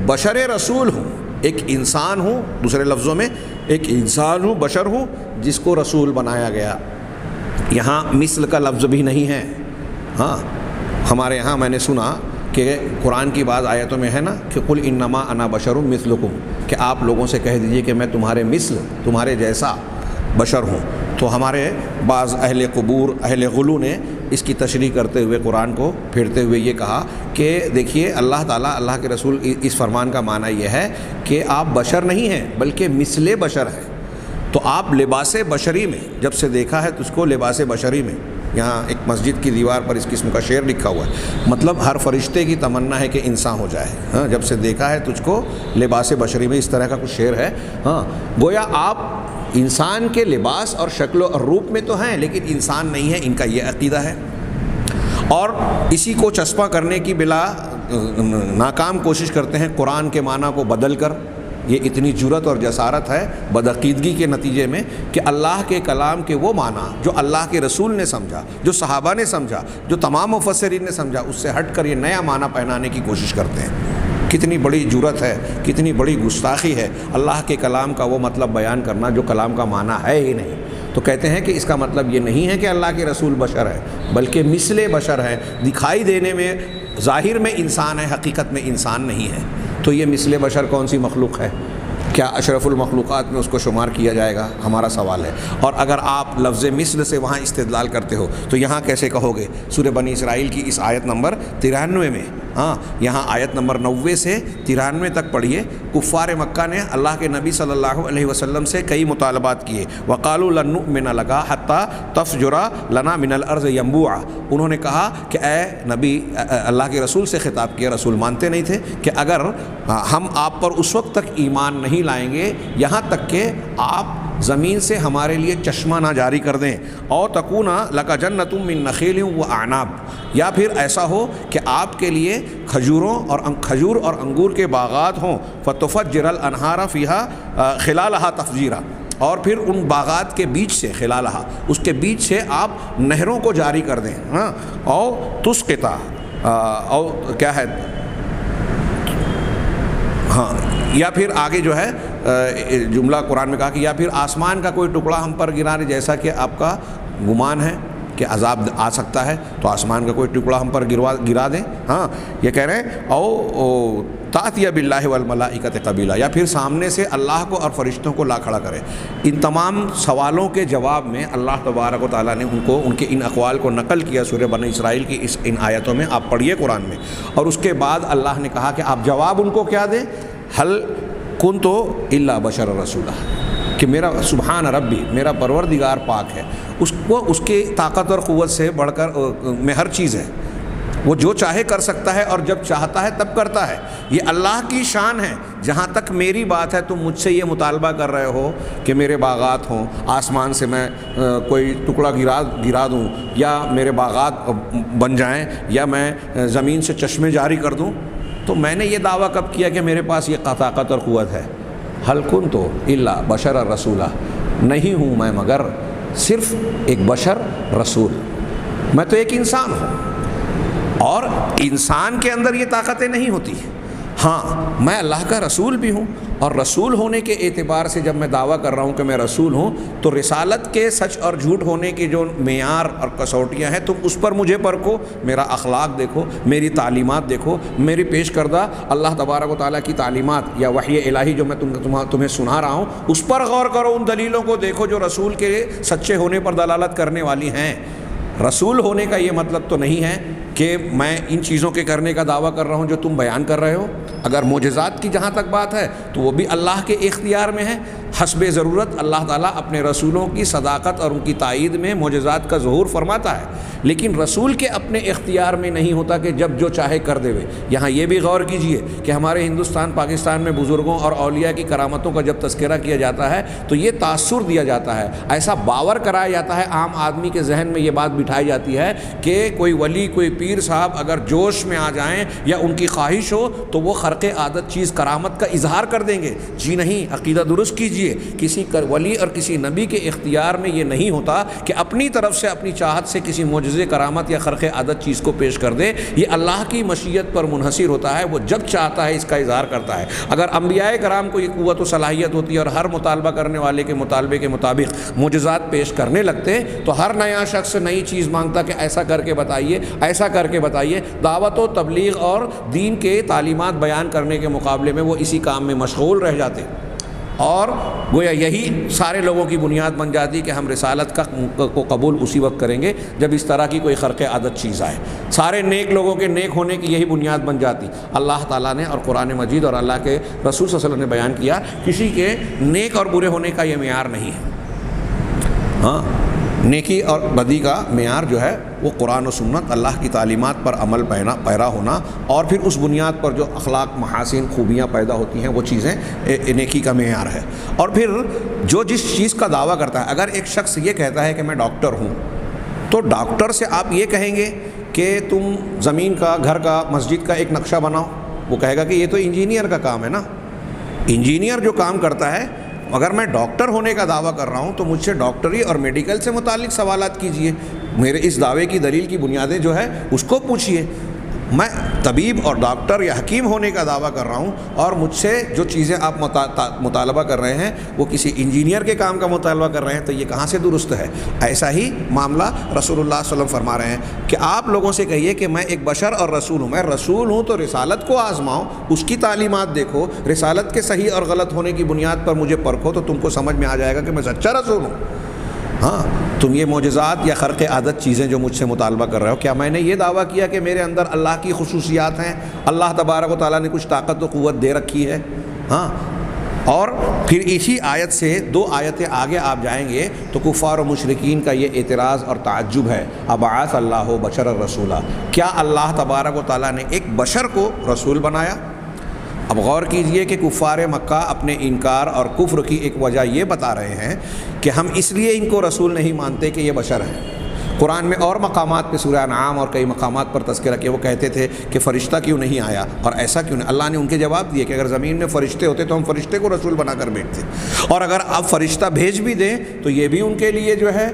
بشر رسول ہوں، ایک انسان ہوں، دوسرے لفظوں میں ایک انسان ہوں، بشر ہوں، جس کو رسول بنایا گیا۔ یہاں مثل کا لفظ بھی نہیں ہے۔ ہاں، ہمارے یہاں میں نے سنا کہ قرآن کی بعض آیتوں میں ہے نا کہ قل انما انا بشر مثلکم، کہ آپ لوگوں سے کہہ دیجئے کہ میں تمہارے مثل، تمہارے جیسا بشر ہوں۔ تو ہمارے بعض اہل قبور، اہل غلو نے اس کی تشریح کرتے ہوئے قرآن کو پھیرتے ہوئے یہ کہا کہ دیکھیے اللہ تعالیٰ، اللہ کے رسول، اس فرمان کا معنی یہ ہے کہ آپ بشر نہیں ہیں بلکہ مثل بشر ہیں۔ تو آپ لباس بشری میں جب سے دیکھا ہے تو اس کو لباس بشری میں یہاں ایک مسجد کی دیوار پر اس قسم کا شعر لکھا ہوا ہے، مطلب ہر فرشتے کی تمنا ہے کہ انسان ہو جائے، ہاں، جب سے دیکھا ہے تجھ کو لباس بشری میں، اس طرح کا کچھ شعر ہے۔ ہاں، گویا آپ انسان کے لباس اور شکل و روپ میں تو ہیں لیکن انسان نہیں ہے، ان کا یہ عقیدہ ہے، اور اسی کو چسپاں کرنے کی بلا ناکام کوشش کرتے ہیں قرآن کے معنی کو بدل کر۔ یہ اتنی جرأت اور جسارت ہے بدعقیدگی کے نتیجے میں کہ اللہ کے کلام کے وہ معنی جو اللہ کے رسول نے سمجھا، جو صحابہ نے سمجھا، جو تمام مفسرین نے سمجھا، اس سے ہٹ کر یہ نیا معنی پہنانے کی کوشش کرتے ہیں۔ کتنی بڑی جرأت ہے، کتنی بڑی گستاخی ہے اللہ کے کلام کا وہ مطلب بیان کرنا جو کلام کا معنی ہے ہی نہیں۔ تو کہتے ہیں کہ اس کا مطلب یہ نہیں ہے کہ اللہ کے رسول بشر ہے، بلکہ مثل بشر ہے، دکھائی دینے میں ظاہر میں انسان ہے، حقیقت میں انسان نہیں ہے۔ تو یہ مثل بشر کون سی مخلوق ہے؟ کیا اشرف المخلوقات میں اس کو شمار کیا جائے گا؟ ہمارا سوال ہے۔ اور اگر آپ لفظ مثل سے وہاں استدلال کرتے ہو تو یہاں کیسے کہو گے؟ سورہ بنی اسرائیل کی اس آیت نمبر 93 میں، ہاں، یہاں آیت نمبر 90 سے 93 تک پڑھیے۔ کفار مکہ نے اللہ کے نبی صلی اللہ علیہ وسلم سے کئی مطالبات کیے۔ وقالوا لن نؤمن لك حتى تفجر لنا من الارض ينبوعا، انہوں نے کہا کہ اے نبی، اللہ کے رسول سے خطاب کیا، رسول مانتے نہیں تھے، کہ اگر ہم آپ پر اس وقت تک ایمان نہیں لائیں گے یہاں تک کہ آپ زمین سے ہمارے لیے چشمہ نہ جاری کر دیں، اور تکون لک جنۃ من نخیل واعناب، یا پھر ایسا ہو کہ آپ کے لیے کھجور اور انگور کے باغات ہوں، فتفجر الانہار فیہا خلالہا تفجیرا، اور پھر ان باغات کے بیچ سے، خلالہا اس کے بیچ سے آپ نہروں کو جاری کر دیں، ہاں، اور تسقطا، اور کیا ہے، ہاں، یا پھر آگے جو ہے جملہ قرآن میں کہا کہ یا پھر آسمان کا کوئی ٹکڑا ہم پر گرا دے، جیسا کہ آپ کا گمان ہے کہ عذاب آ سکتا ہے تو آسمان کا کوئی ٹکڑا ہم پر گرا دیں۔ ہاں، یہ کہہ رہے ہیں او تأتی باللہ والملائکۃ قبیلا، یا پھر سامنے سے اللہ کو اور فرشتوں کو لا کھڑا کرے۔ ان تمام سوالوں کے جواب میں اللہ تبارک و تعالیٰ نے ان کے ان اقوال کو نقل کیا سورہ بنی اسرائیل کی ان آیتوں میں، آپ پڑھیے قرآن میں، اور اس کے بعد اللہ نے کہا کہ آپ جواب ان کو کیا دیں؟ حل کنت الا بشر رسولہ، کہ میرا سبحان ربی، میرا پروردگار پاک ہے، اس کے طاقت اور قوت سے بڑھ کر میں ہر چیز ہے، وہ جو چاہے کر سکتا ہے اور جب چاہتا ہے تب کرتا ہے، یہ اللہ کی شان ہے۔ جہاں تک میری بات ہے تم مجھ سے یہ مطالبہ کر رہے ہو کہ میرے باغات ہوں، آسمان سے میں کوئی ٹکڑا گرا دوں، یا میرے باغات بن جائیں، یا میں زمین سے چشمے جاری کر دوں، تو میں نے یہ دعویٰ کب کیا کہ میرے پاس یہ طاقت اور قوت ہے؟ حل کنت الا بشر رسولہ، نہیں ہوں میں مگر صرف ایک بشر رسول، میں تو ایک انسان ہوں، اور انسان کے اندر یہ طاقتیں نہیں ہوتی۔ ہاں، میں اللہ کا رسول بھی ہوں، اور رسول ہونے کے اعتبار سے جب میں دعویٰ کر رہا ہوں کہ میں رسول ہوں تو رسالت کے سچ اور جھوٹ ہونے کی جو معیار اور کسوٹیاں ہیں تم اس پر مجھے پرکھو، میرا اخلاق دیکھو، میری تعلیمات دیکھو، میری پیش کردہ اللہ تبارک و تعالیٰ کی تعلیمات یا وحی الہی جو میں تمہیں سنا رہا ہوں اس پر غور کرو، ان دلیلوں کو دیکھو جو رسول کے سچے ہونے پر دلالت کرنے والی ہیں۔ رسول ہونے کا یہ مطلب تو نہیں ہے کہ میں ان چیزوں کے کرنے کا دعویٰ کر رہا ہوں جو تم بیان کر رہے ہو۔ اگر معجزات کی جہاں تک بات ہے تو وہ بھی اللہ کے اختیار میں ہے، حسب ضرورت اللہ تعالیٰ اپنے رسولوں کی صداقت اور ان کی تائید میں معجزات کا ظہور فرماتا ہے، لیکن رسول کے اپنے اختیار میں نہیں ہوتا کہ جب جو چاہے کر دے۔ یہاں یہ بھی غور کیجئے کہ ہمارے ہندوستان پاکستان میں بزرگوں اور اولیاء کی کرامتوں کا جب تذکرہ کیا جاتا ہے تو یہ تاثر دیا جاتا ہے، ایسا باور کرایا جاتا ہے، عام آدمی کے ذہن میں یہ بات بٹھائی جاتی ہے کہ کوئی ولی، کوئی پیر صاحب اگر جوش میں آ جائیں یا ان کی خواہش ہو تو وہ خرق عادت چیز کرامت کا اظہار کر دیں گے۔ جی نہیں، عقیدہ درست کیجئے، کسی ولی اور کسی نبی کے اختیار میں یہ نہیں ہوتا کہ اپنی طرف سے اپنی چاہت سے کسی معجزے، کرامت یا خرق عادت چیز کو پیش کر دے، یہ اللہ کی مشیت پر منحصر ہوتا ہے، وہ جب چاہتا ہے اس کا اظہار کرتا ہے۔ اگر انبیاء کرام کو یہ قوت و صلاحیت ہوتی ہے اور ہر مطالبہ کرنے والے کے مطالبے کے مطابق معجزات پیش کرنے لگتے تو ہر نیا شخص نئی چیز مانگتا کہ ایسا کر کے بتائیے، ایسا کر کے بتائیے۔ دعوت و تبلیغ اور دین کے تعلیمات بیان کرنے کے مقابلے میں وہ اسی کام میں مشغول رہ جاتے، اور گویا یہی سارے لوگوں کی بنیاد بن جاتی کہ ہم رسالت کو قبول اسی وقت کریں گے جب اس طرح کی کوئی خرق عادت چیز آئے۔ سارے نیک لوگوں کے نیک ہونے کی یہی بنیاد بن جاتی۔ اللہ تعالیٰ نے اور قرآن مجید اور اللہ کے رسول صلی اللہ علیہ وسلم نے بیان کیا، کسی کے نیک اور برے ہونے کا یہ معیار نہیں ہے۔ ہاں، نیکی اور بدی کا معیار جو ہے وہ قرآن و سنت، اللہ کی تعلیمات پر عمل پیرا ہونا، اور پھر اس بنیاد پر جو اخلاق، محاسن، خوبیاں پیدا ہوتی ہیں وہ چیزیں نیکی کا معیار ہے۔ اور پھر جو جس چیز کا دعویٰ کرتا ہے، اگر ایک شخص یہ کہتا ہے کہ میں ڈاکٹر ہوں، تو ڈاکٹر سے آپ یہ کہیں گے کہ تم زمین کا، گھر کا، مسجد کا ایک نقشہ بناؤ، وہ کہے گا کہ یہ تو انجینئر کا کام ہے نا۔ انجینئر جو کام کرتا ہے، اگر میں ڈاکٹر ہونے کا دعویٰ کر رہا ہوں تو مجھ سے ڈاکٹری اور میڈیکل سے متعلق سوالات کیجئے، میرے اس دعوے کی دلیل کی بنیادیں جو ہے اس کو پوچھیے۔ میں طبیب اور ڈاکٹر یا حکیم ہونے کا دعویٰ کر رہا ہوں اور مجھ سے جو چیزیں آپ مطالبہ کر رہے ہیں وہ کسی انجینئر کے کام کا مطالبہ کر رہے ہیں، تو یہ کہاں سے درست ہے؟ ایسا ہی معاملہ رسول اللہ صلی اللہ علیہ وسلم فرما رہے ہیں کہ آپ لوگوں سے کہیے کہ میں ایک بشر اور رسول ہوں۔ میں رسول ہوں تو رسالت کو آزماؤ، اس کی تعلیمات دیکھو، رسالت کے صحیح اور غلط ہونے کی بنیاد پر مجھے پرکھو، تو تم کو سمجھ میں آ جائے گا کہ میں سچا رسول ہوں۔ ہاں، تم یہ معجزات یا خرق عادت چیزیں جو مجھ سے مطالبہ کر رہے ہو، کیا میں نے یہ دعویٰ کیا کہ میرے اندر اللہ کی خصوصیات ہیں، اللہ تبارک و تعالیٰ نے کچھ طاقت و قوت دے رکھی ہے؟ ہاں۔ اور پھر اسی آیت سے 2 آیتیں آگے آپ جائیں گے تو کفار و مشرکین کا یہ اعتراض اور تعجب ہے، ابعث اللہ بشر الرسولہ، کیا اللہ تبارک و تعالیٰ نے ایک بشر کو رسول بنایا؟ اب غور کیجئے کہ کفار مکہ اپنے انکار اور کفر کی ایک وجہ یہ بتا رہے ہیں کہ ہم اس لیے ان کو رسول نہیں مانتے کہ یہ بشر ہیں۔ قرآن میں اور مقامات پہ، سورہ انعام اور کئی مقامات پر تذکرہ کیا، وہ کہتے تھے کہ فرشتہ کیوں نہیں آیا اور ایسا کیوں نہیں؟ اللہ نے ان کے جواب دیے کہ اگر زمین میں فرشتے ہوتے تو ہم فرشتے کو رسول بنا کر بھیجتے، اور اگر اب فرشتہ بھیج بھی دیں تو یہ بھی ان کے لیے جو ہے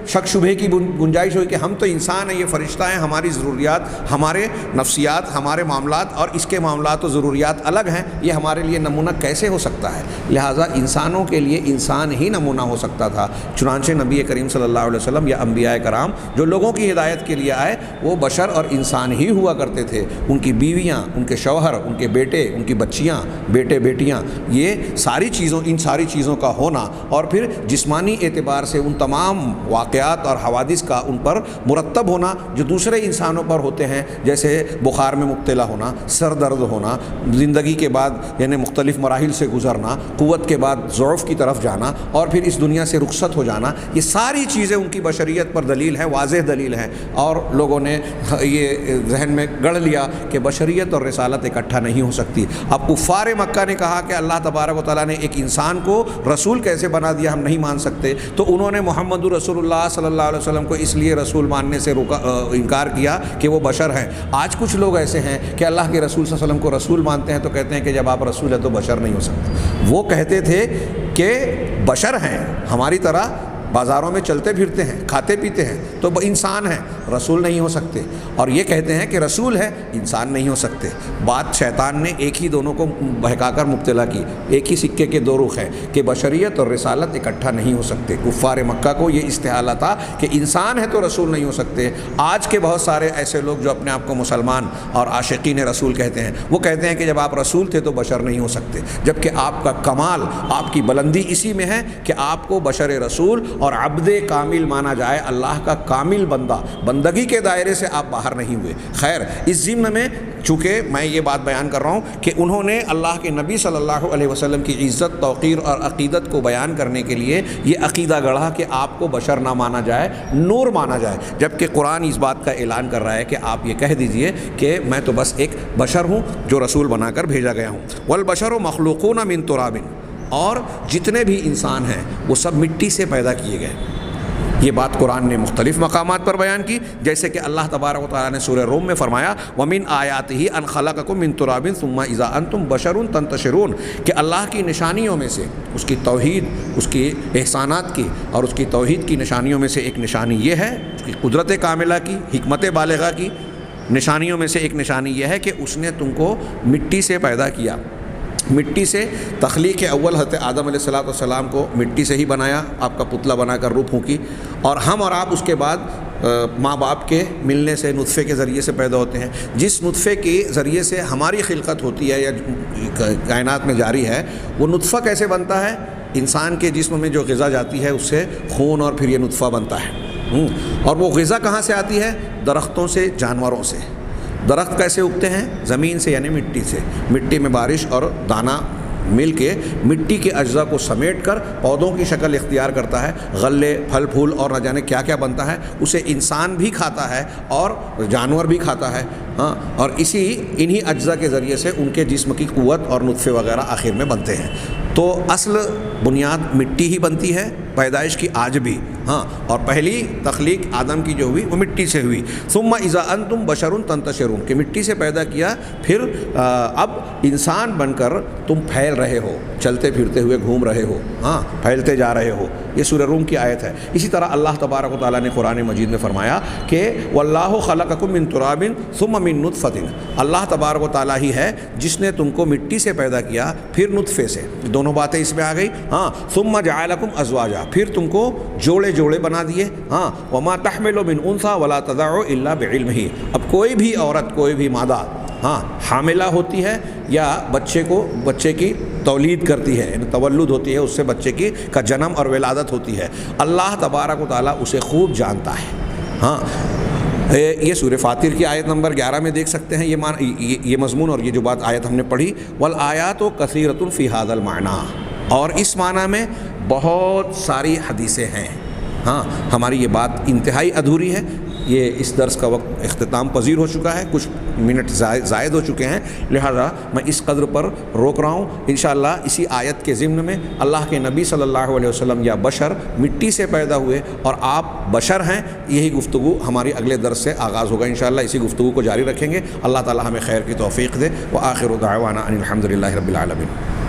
شک شبہ کی گنجائش ہوئی کہ ہم تو انسان ہیں، یہ فرشتہ ہیں، ہماری ضروریات، ہمارے نفسیات، ہمارے معاملات اور اس کے معاملات و ضروریات الگ ہیں، یہ ہمارے لیے نمونہ کیسے ہو سکتا ہے؟ لہٰذا انسانوں کے لیے انسان ہی نمونہ ہو سکتا تھا۔ چنانچہ نبی کریم صلی اللہ علیہ وسلم یا انبیاء کرام جو لوگوں کی ہدایت کے لیے آئے، وہ بشر اور انسان ہی ہوا کرتے تھے۔ ان کی بیویاں، ان کے شوہر، ان کے بیٹے، ان کی بچیاں، بیٹے بیٹیاں، یہ ساری چیزوں، ان ساری چیزوں کا ہونا، اور پھر جسمانی اعتبار سے ان تمام واقعات اور حوادث کا ان پر مرتب ہونا جو دوسرے انسانوں پر ہوتے ہیں، جیسے بخار میں مبتلا ہونا، سر درد ہونا، زندگی کے بعد یعنی مختلف مراحل سے گزرنا، قوت کے بعد ضعف کی طرف جانا، اور پھر اس دنیا سے رخصت ہو جانا، یہ ساری چیزیں ان کی بشریت پر دلیل ہیں، واضح دلیل ہیں۔ اور لوگوں نے یہ ذہن میں گڑھ لیا کہ بشریت اور رسالت اکٹھا نہیں ہو سکتی۔ اب کفار مکہ نے کہا کہ اللہ تبارک و تعالیٰ نے ایک انسان کو رسول کیسے بنا دیا، ہم نہیں مان سکتے، تو انہوں نے محمد رسول اللہ صلی اللہ علیہ وسلم کو اس لیے رسول ماننے سے انکار کیا کہ وہ بشر ہیں۔ آج کچھ لوگ ایسے ہیں کہ اللہ کے رسول صلی اللہ علیہ وسلم کو رسول مانتے ہیں تو کہتے ہیں کہ جب آپ رسول ہیں تو بشر نہیں ہو سکتے۔ وہ کہتے تھے کہ بشر ہیں، ہماری طرح بازاروں میں چلتے پھرتے ہیں، کھاتے پیتے ہیں، تو انسان ہیں، رسول نہیں ہو سکتے۔ اور یہ کہتے ہیں کہ رسول ہے، انسان نہیں ہو سکتے۔ بات شیطان نے ایک ہی دونوں کو بہکا کر مبتلا کی، ایک ہی سکے کے 2 رخ ہیں کہ بشریت اور رسالت اکٹھا نہیں ہو سکتے۔ کفار مکہ کو یہ استحالہ تھا کہ انسان ہے تو رسول نہیں ہو سکتے۔ آج کے بہت سارے ایسے لوگ جو اپنے آپ کو مسلمان اور عاشقین رسول کہتے ہیں، وہ کہتے ہیں کہ جب آپ رسول تھے تو بشر نہیں ہو سکتے، جبکہ آپ کا کمال، آپ کی بلندی اسی میں ہے کہ آپ کو بشر رسول اور عبد کامل مانا جائے، اللہ کا کامل بندہ، بندگی کے دائرے سے آپ باہر نہیں ہوئے۔ خیر، اس ضمن میں چونکہ میں یہ بات بیان کر رہا ہوں کہ انہوں نے اللہ کے نبی صلی اللہ علیہ وسلم کی عزت، توقیر اور عقیدت کو بیان کرنے کے لیے یہ عقیدہ گڑھا کہ آپ کو بشر نہ مانا جائے، نور مانا جائے، جبکہ قرآن اس بات کا اعلان کر رہا ہے کہ آپ یہ کہہ دیجئے کہ میں تو بس ایک بشر ہوں جو رسول بنا کر بھیجا گیا ہوں۔ والبشر مخلوقون من تراب، اور جتنے بھی انسان ہیں وہ سب مٹی سے پیدا کیے گئے۔ یہ بات قرآن نے مختلف مقامات پر بیان کی، جیسے کہ اللہ تبارک و تعالیٰ نے سورہ روم میں فرمایا وَمِنْ آیَاتِهِ أَنْ خَلَقَكُم مِّن تُرَابٍ ثُمَّ إِذَا أَنْتُمْ بَشَرٌ تَنْتَشِرُونَ، کہ اللہ کی نشانیوں میں سے، اس کی توحید، اس کی احسانات کی اور اس کی توحید کی نشانیوں میں سے ایک نشانی یہ ہے، اس کی قدرت کاملہ کی، حکمت بالغہ کی نشانیوں میں سے ایک نشانی یہ ہے کہ اس نے تم کو مٹی سے پیدا کیا۔ مٹی سے تخلیق اول حضرت آدم علیہ السلام کو مٹی سے ہی بنایا، آپ کا پتلا بنا کر روح پھونکی، اور ہم اور آپ اس کے بعد ماں باپ کے ملنے سے نطفے کے ذریعے سے پیدا ہوتے ہیں۔ جس نطفے کے ذریعے سے ہماری خلقت ہوتی ہے یا کائنات میں جاری ہے، وہ نطفہ کیسے بنتا ہے؟ انسان کے جسم میں جو غذا جاتی ہے اس سے خون اور پھر یہ نطفہ بنتا ہے، اور وہ غذا کہاں سے آتی ہے؟ درختوں سے، جانوروں سے۔ درخت کیسے اگتے ہیں؟ زمین سے، یعنی مٹی سے۔ مٹی میں بارش اور دانہ مل کے مٹی کے اجزاء کو سمیٹ کر پودوں کی شکل اختیار کرتا ہے، غلے پھل پھول اور نہ جانے کیا کیا بنتا ہے، اسے انسان بھی کھاتا ہے اور جانور بھی کھاتا ہے، ہاں، اور انہی اجزاء کے ذریعے سے ان کے جسم کی قوت اور نطفے وغیرہ آخر میں بنتے ہیں۔ تو اصل بنیاد مٹی ہی بنتی ہے پیدائش کی آج بھی، ہاں، اور پہلی تخلیق آدم کی جو ہوئی وہ مٹی سے ہوئی۔ ثم اذا انتم بشر تنتشرون، کہ مٹی سے پیدا کیا، پھر اب انسان بن کر تم پھیل رہے ہو، چلتے پھرتے ہوئے گھوم رہے ہو، ہاں، پھیلتے جا رہے ہو۔ یہ سورہ روم کی آیت ہے۔ اسی طرح اللہ تبارک و تعالیٰ نے قرآن مجید میں فرمایا کہ واللہ خلقکم من تراب ثم من نطفۃ، اللہ تبارک و تعالیٰ ہی ہے جس نے تم کو مٹی سے پیدا کیا پھر نطفے سے، دونوں باتیں اس میں آ گئی، ہاں، ثم جعلکم ازواجا، پھر تم کو جوڑے جوڑے بنا دیے، ہاں، وما تحمل من انثى ولا تضع الا بعلمہ، اب کوئی بھی عورت، کوئی بھی مادہ، ہاں، حاملہ ہوتی ہے یا بچے کی تولید کرتی ہے، یعنی تولد ہوتی ہے، اس سے بچے کا جنم اور ولادت ہوتی ہے، اللہ تبارک و تعالیٰ اسے خوب جانتا ہے، ہاں۔ یہ سورہ فاطر کی آیت نمبر 11 میں دیکھ سکتے ہیں یہ مضمون اور یہ جو بات آیت ہم نے پڑھی، والآیات کثیرۃ فی ھذا المعنی، اور اس معنی میں بہت ساری حدیثیں ہیں، ہاں۔ ہماری یہ بات انتہائی ادھوری ہے، یہ اس درس کا وقت اختتام پذیر ہو چکا ہے، کچھ منٹ زائد ہو چکے ہیں، لہذا میں اس قدر پر روک رہا ہوں۔ انشاءاللہ اسی آیت کے ضمن میں اللہ کے نبی صلی اللہ علیہ وسلم یا بشر مٹی سے پیدا ہوئے اور آپ بشر ہیں، یہی گفتگو ہماری اگلے درس سے آغاز ہوگا، انشاءاللہ اسی گفتگو کو جاری رکھیں گے۔ اللہ تعالی ہمیں خیر کی توفیق دے۔ وآخر دعوانا ان الحمد للہ رب العالمین۔